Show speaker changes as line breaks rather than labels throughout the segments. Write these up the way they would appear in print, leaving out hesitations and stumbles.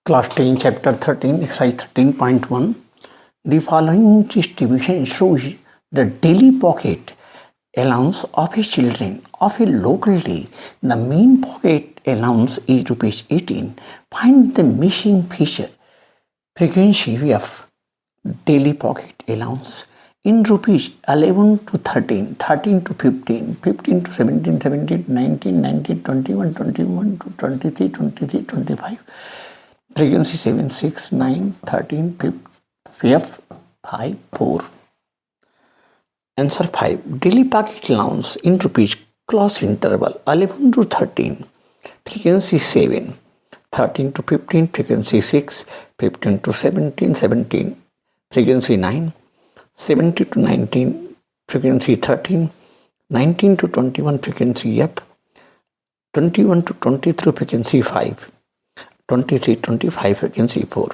Class 10, Chapter 13, Exercise 13.1. The following distribution shows the daily pocket allowance of a children of a locality. The mean pocket allowance is rupees 18. Find the missing feature frequency of daily pocket allowance in rupees 11 to 13, 13 to 15, 15 to 17, 17 to 19, 19 to 21, 21 to 23, 23, 25. Frequency 7, 6, 9, 13, 5, 5, 4. Answer 5. Daily pocket allowance in rupees class interval 11 to 13. Frequency 7, 13 to 15. Frequency 6, 15 to 17, 17. Frequency 9, 70 to 19. Frequency 13, 19 to 21. Frequency F, 21 to 23. Frequency 5. 23, 25, frequency 4.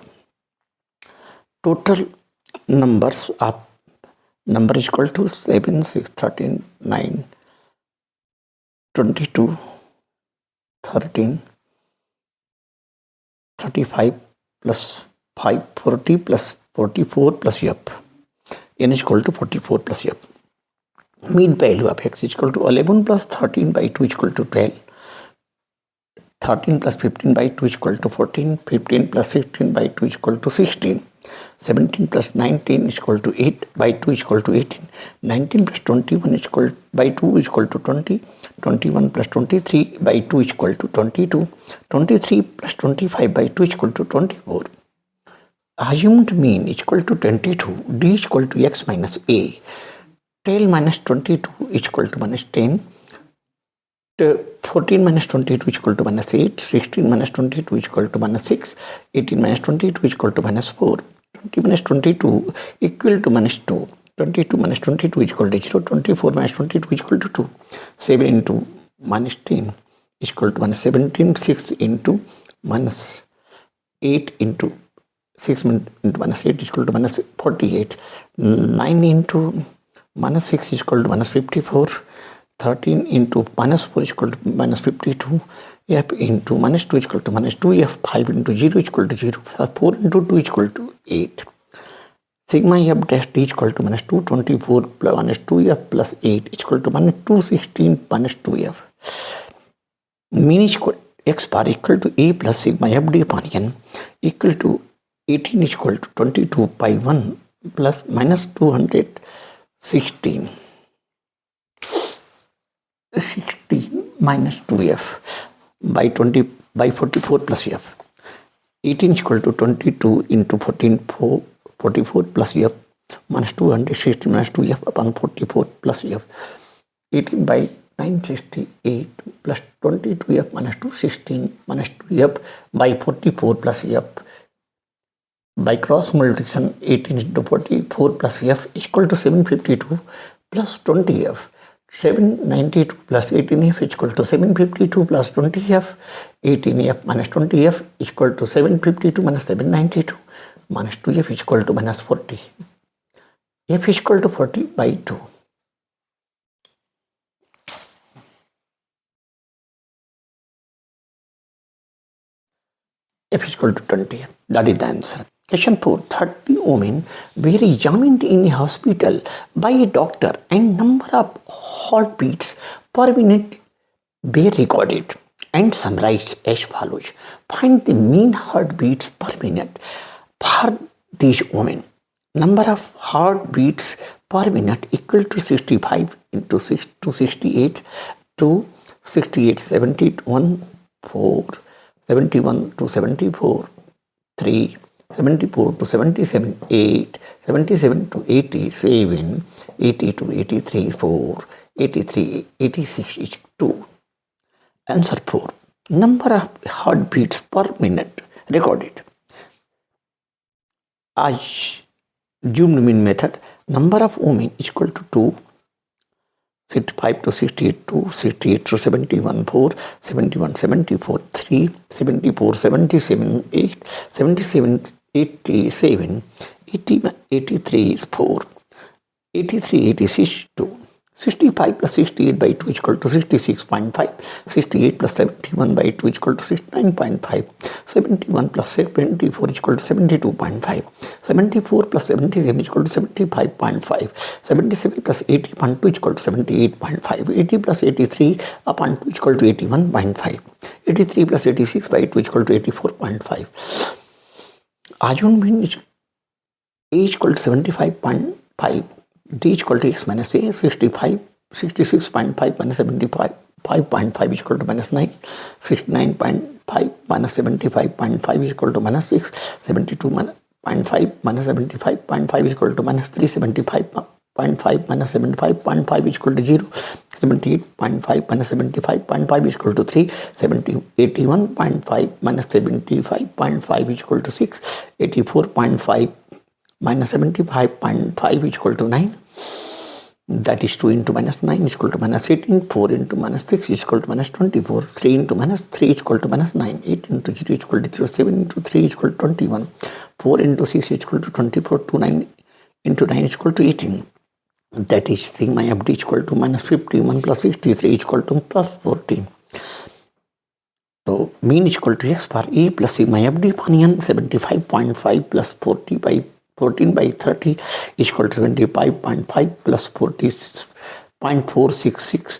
Total numbers of number is equal to 7, 6, 13, 9, 22, 13, 35 plus 5, 40 plus 44 plus F. N is equal to 44 plus F. Mid value of X is equal to 11 plus 13 by 2 is equal to 12. 13 plus 15 by 2 is equal to 14, 15 plus 16 by 2 is equal to 16, 17 plus 19 is equal to 8 by 2 is equal to 18, 19 plus 21 is equal by 2 is equal to 20, 21 plus 23 by 2 is equal to 22, 23 plus 25 by 2 is equal to 24. Assumed mean is equal to 22, D is equal to X minus A, tail minus 22 is equal to minus 10, 14 minus 22 is equal to minus 8, 16 minus 22 is equal to minus 6, 18 minus 22 is equal to minus 4, 20 minus 22 equal to minus 2, 22 minus 22 is equal to 0, 24 minus 22 is equal to 2, 7 into minus 10 is equal to minus 17, 6 into minus 8 into 6 into minus 8 is equal to minus 48, 9 into minus 6 is equal to minus 54, 13 into minus 4 is equal to minus 52, F into minus 2 is equal to minus 2, F 5 into 0 is equal to 0, 4 into 2 is equal to 8. Sigma F dash D is equal to minus 224 plus minus 2F plus 8 is equal to minus 216 minus 2F. Mean is equal X bar equal to A plus sigma F D upon N equal to 18 is equal to 22 by 1 plus minus 216. 16 minus 2F by 20 by 44 plus F. 18 is equal to 22 into 44 plus F minus 260 minus 2F upon 44 plus F. 18 by 968 plus 22F minus 216 minus 2F by 44 plus F. By cross multiplication 18 into 44 plus F is equal to 752 plus 20F. 792 plus 18F is equal to 752 plus 20F. 18F minus 20F is equal to 752 minus 792 minus 2F is equal to minus 40. F is equal to 40 by 2. F is equal to 20. That is the answer. Question 4. 30 women were examined in a hospital by a doctor and number of heartbeats per minute were recorded and summarized as follows. Find the mean heartbeats per minute for these women. Number of heartbeats per minute equal to 65 into 6 to 68 to 68, 71, 4, 71 to 74, 3, 74 to 77, 8, 77 to 87, 80 to 83, 4, 83, 86 is 2. Answer 4. Number of heartbeats per minute recorded. As assumed mean method, number of women is equal to 2, 65 to 68, 2, 68 to 71, 4, 71, 74, 3, 74, 77, 8, 77, 87, 80, 83 is 4, 83, 86, 2. 65 plus 68 by 2 is equal to 66.5. 68 plus 71 by 2 is equal to 69.5. 71 plus 74 is equal to 72.5. 74 plus 77 is equal to 75.5. 77 plus 80.2 is equal to 78.5. 80 plus 83 upon 2 is equal to 81.5. 83 plus 86 by 2 is equal to 84.5. Assume mean is A is equal to 75.5. D is equal to x minus a. 66.5 minus 75.5 is equal to minus 9. 69.5 minus 75.5 is equal to minus 6. 72.5 minus 75.5 is equal to minus 3. 75.5 minus 75.5 is equal to 0. 78.5 minus 75.5 is equal to 3. 81.5 minus 75.5 is equal to 6. 84.5 minus 75.5 is equal to 9. That is 2 into minus 9 is equal to minus 18. 4 into minus 6 is equal to minus 24. 3 into minus 3 is equal to minus 9. 8 into 0 is equal to 0. 7 into 3 is equal to 21. 4 into 6 is equal to 24. 2 9 into 9 is equal to 18. That is sigma FD is equal to minus 51 plus 63 is equal to plus 14. So mean is equal to x bar E plus sigma FD upon n. 75.5 plus 14 by 30 is equal to 75.5 plus 40.466.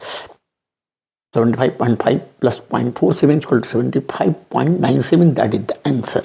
75.5 plus 0.47 is equal to 75.97. That is the answer.